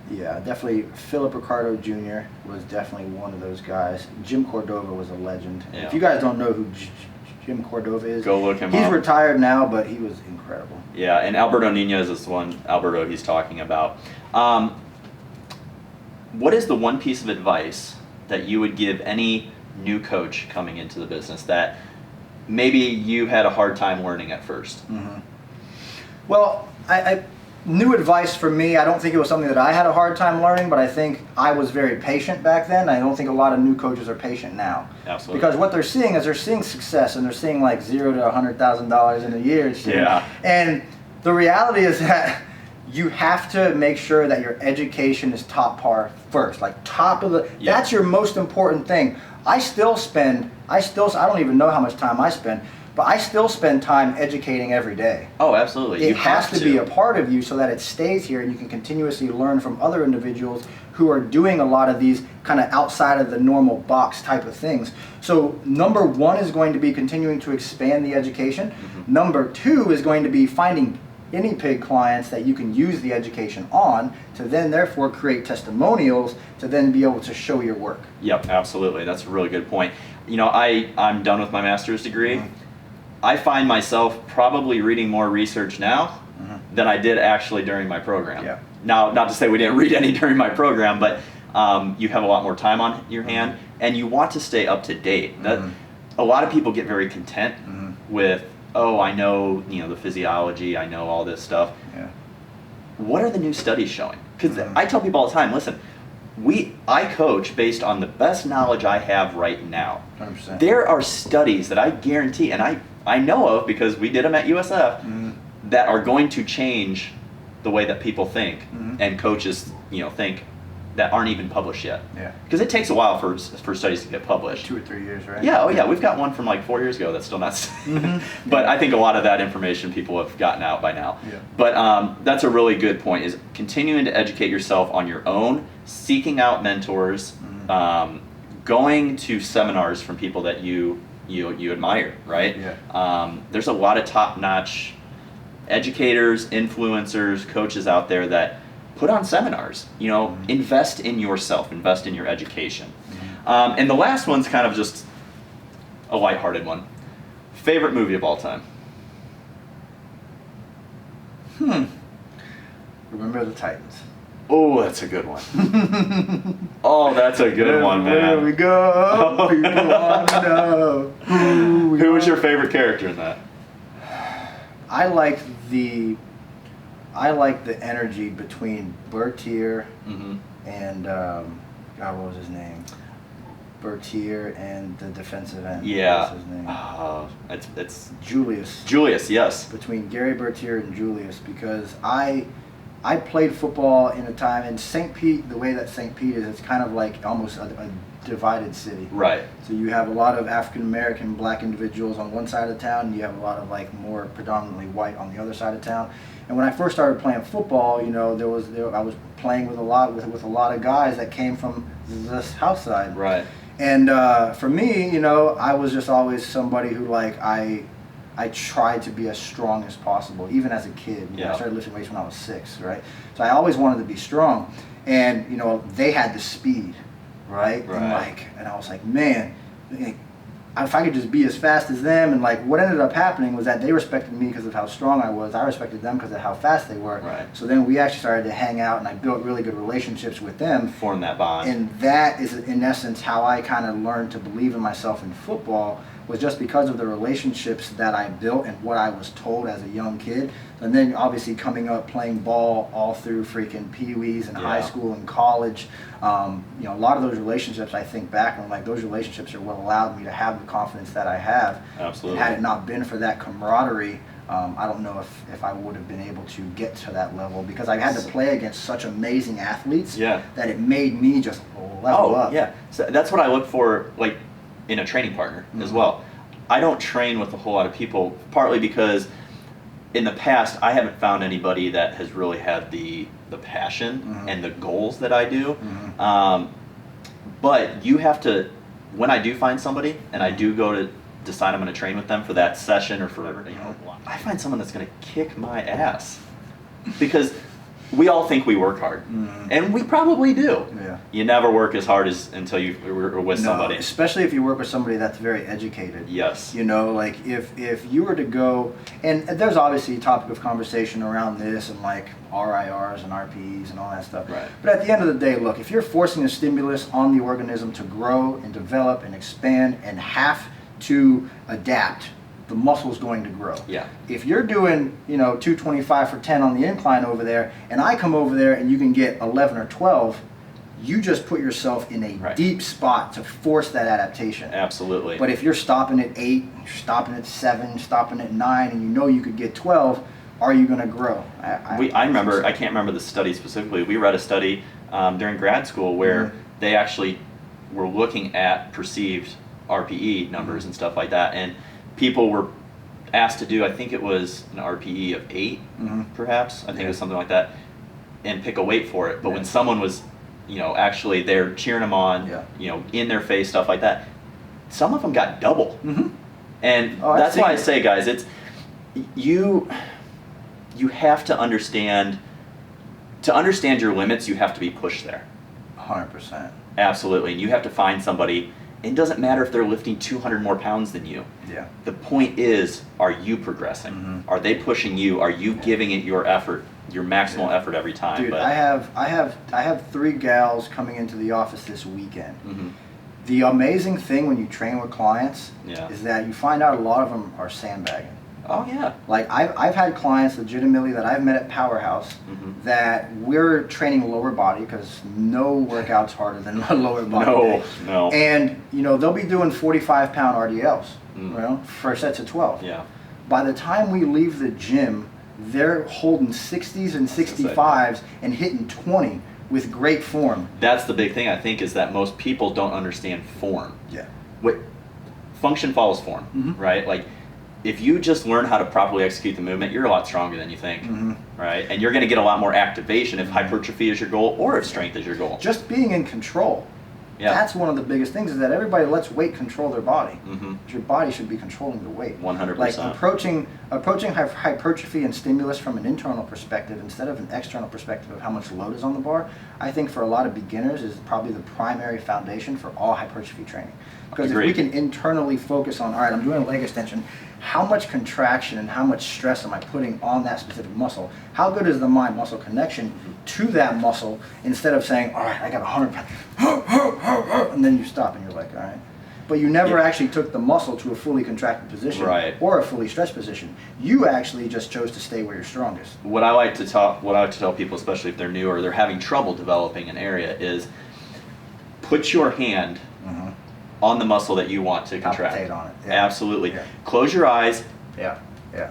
definitely Philip Ricardo Jr. was definitely one of those guys. Jim Cordova was a legend. If you guys don't know who Jim Cordova is, go look him up. He's retired now, but he was incredible. Yeah, and Alberto Nunez is the one, Alberto he's talking about. What is the one piece of advice that you would give any new coach coming into the business that maybe you had a hard time learning at first? Well, I new advice for me, I don't think it was something that I had a hard time learning, but I think I was very patient back then. I don't think a lot of new coaches are patient now. Absolutely. Because what they're seeing is they're seeing success, and they're seeing like $0 to $100,000 in a year. And the reality is that you have to make sure that your education is top par first, like top of the, that's your most important thing. I don't even know how much time I spend, but I still spend time educating every day. Oh, absolutely. It has to be a part of you so that it stays here and you can continuously learn from other individuals who are doing a lot of these kind of outside of the normal box type of things. So number one is going to be continuing to expand the education. Number two is going to be finding guinea pig clients that you can use the education on to then therefore create testimonials to then be able to show your work. Yep, absolutely. That's a really good point. You know, I'm done with my master's degree. I find myself probably reading more research now than I did actually during my program. Yeah. Now, not to say we didn't read any during my program, but you have a lot more time on your hand, and you want to stay up to date. A lot of people get very content with, oh, I know, the physiology, I know all this stuff. Yeah. What are the new studies showing? Because I tell people all the time, listen, I coach based on the best knowledge I have right now. 100%. There are studies that I guarantee, and I know of because we did them at USF, that are going to change the way that people think and coaches, think, that aren't even published yet. Yeah. Because it takes a while for studies to get published. 2 or 3 years, right? Yeah. Oh yeah. We've got one from like 4 years ago that's still not. But I think a lot of that information people have gotten out by now. Yeah. But that's a really good point. Is continuing to educate yourself on your own, seeking out mentors, going to seminars from people that you admire. Right. Yeah. There's a lot of top-notch educators, influencers, coaches out there that put on seminars, invest in yourself, invest in your education. And the last one's kind of just a lighthearted one. Favorite movie of all time? Remember the Titans. Oh, that's a good one. Oh, that's a good one, man. There we go. People want to know. Who was your favorite character in that? I like the energy between Bertier and God, what was his name? Bertier and the defensive end. Yeah. What was his name? It's Julius. Julius, yes. Between Gary Bertier and Julius, because I played football in a time in St. Pete. The way that St. Pete is, it's kind of like almost a divided city. Right. So you have a lot of African American black individuals on one side of town, and you have a lot of like more predominantly white on the other side of town. And when I first started playing football, I was playing with a lot of guys that came from this house side. Right. And for me, I was just always somebody who like I tried to be as strong as possible, even as a kid. I started lifting weights when I was 6, right? So I always wanted to be strong, and they had the speed, right? And I was like, man, if I could just be as fast as them. And like what ended up happening was that they respected me because of how strong I was. I respected them because of how fast they were. Right. So then we actually started to hang out, and I built really good relationships with them. Form that bond. And that is in essence how I kind of learned to believe in myself in football, was just because of the relationships that I built and what I was told as a young kid. And then obviously coming up playing ball all through freaking pee-wees and high school and college, a lot of those relationships, I think back and like those relationships are what allowed me to have the confidence that I have. Absolutely. And had it not been for that camaraderie, I don't know if I would have been able to get to that level, because I had to play against such amazing athletes that it made me just level up. Yeah. So that's what I look for, like, in a training partner as well. I don't train with a whole lot of people, partly because in the past I haven't found anybody that has really had the passion and the goals that I do. But you have to, when I do find somebody and I do go to decide I'm going to train with them for that session or for I find someone that's going to kick my ass, because we all think we work hard, and we probably do. Yeah. You never work as hard as until you're with somebody. Especially if you work with somebody that's very educated. Yes. Like if you were to go, and there's obviously a topic of conversation around this and like RIRs and RPEs and all that stuff. Right. But at the end of the day, look, if you're forcing a stimulus on the organism to grow and develop and expand and have to adapt, the muscle's going to grow. Yeah. If you're doing, 225 for 10 on the incline over there, and I come over there and you can get 11 or 12, you just put yourself in a deep spot to force that adaptation. Absolutely. But if you're stopping at 8, you're stopping at 7, stopping at 9, and you could get 12, are you going to grow? I can't remember the study specifically. We read a study during grad school where they actually were looking at perceived RPE numbers and stuff like that, and people were asked to do, I think it was an RPE of 8, perhaps. I think it was something like that, and pick a weight for it. But when someone was, actually they're cheering them on, in their face, stuff like that, some of them got double. And that's why I say, guys, it's you have to understand. To understand your limits, you have to be pushed there. 100%. Absolutely, and you have to find somebody. It doesn't matter if they're lifting 200 more pounds than you. Yeah. The point is, are you progressing? Mm-hmm. Are they pushing you? Are you giving it your effort, your maximal effort every time? Dude, I have 3 gals coming into the office this weekend. Mm-hmm. The amazing thing when you train with clients is that you find out a lot of them are sandbagging. Oh yeah. Like I've had clients legitimately that I've met at Powerhouse that we're training lower body, because no workout's harder than a lower body day. No. And they'll be doing 45-pound RDLs, for sets of 12. Yeah. By the time we leave the gym, they're holding 60s and 65s and hitting 20 with great form. That's the big thing, I think, is that most people don't understand form. Yeah. Function follows form, right? Like, if you just learn how to properly execute the movement, you're a lot stronger than you think, right? And you're going to get a lot your activation if hypertrophy is your goal or if strength is your goal. Just being in control. Yeah. That's one of the biggest things, is that everybody lets weight control their body. Your body should be controlling the weight. 100%. Like approaching hypertrophy and stimulus from an internal perspective instead of an external perspective of how much load is on the bar, I think for a lot of beginners is probably the primary foundation for all hypertrophy training. Because if we can internally focus on, all right, I'm doing a leg extension, how much contraction and how much stress am I putting on that specific muscle? How good is the mind-muscle connection to that muscle, instead of saying, all right, I got 100 pounds, and then you stop and you're like, all right. But you never actually took the muscle to a fully contracted position or a fully stretched position. You actually just chose to stay where you're strongest. What I like to tell people, especially if they're new or they're having trouble developing an area, is put your hand on the muscle that you want to contract. Palpitate on it. Yeah. Absolutely. Yeah. Close your eyes. Yeah.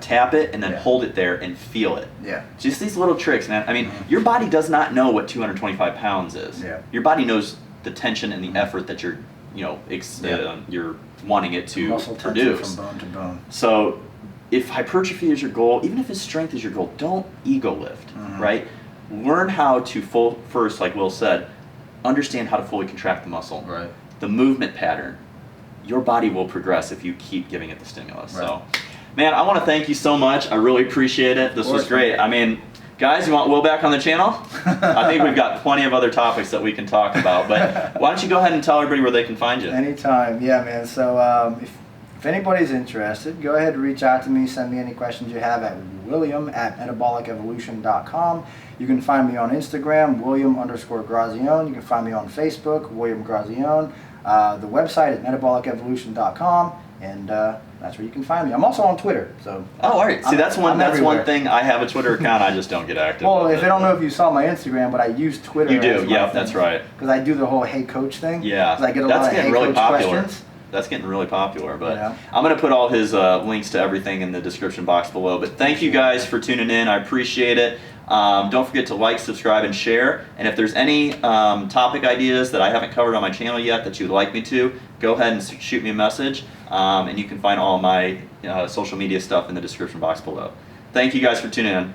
Tap it and then hold it there and feel it. Yeah. Just these little tricks, man. I mean, your body does not know what 225 pounds is. Yeah. Your body knows the tension and the effort that you're, you're wanting it to muscle produce. From bone to bone. So, if hypertrophy is your goal, even if his strength is your goal, don't ego lift, right? Learn how to first, like Will said, understand how to fully contract the muscle. Right. The movement pattern. Your body will progress if you keep giving it the stimulus. Right. So, man, I want to thank you so much. I really appreciate it. This was great. I mean, guys, you want Will back on the channel? I think we've got plenty of other topics that we can talk about. But why don't you go ahead and tell everybody where they can find you? Anytime. Yeah, man. So if anybody's interested, go ahead and reach out to me. Send me any questions you have at william@metabolicevolution.com. You can find me on Instagram, William_Grazione. You can find me on Facebook, William Grazione. The website is metabolicevolution.com, and that's where you can find me. I'm also on Twitter. So. Oh, all right. See, that's one thing. I have a Twitter account. I just don't get active. Well, I don't know if you saw my Instagram, but I use Twitter. You do. Yeah, that's right. Because I do the whole "Hey Coach" thing. Yeah. I get a lot of "Hey Coach" questions. That's getting really popular, but I'm going to put all his links to everything in the description box below. But thank you guys for tuning in. I appreciate it. Don't forget to like, subscribe, and share. And if there's any topic ideas that I haven't covered on my channel yet that you'd like me to, go ahead and shoot me a message. And you can find all my social media stuff in the description box below. Thank you guys for tuning in.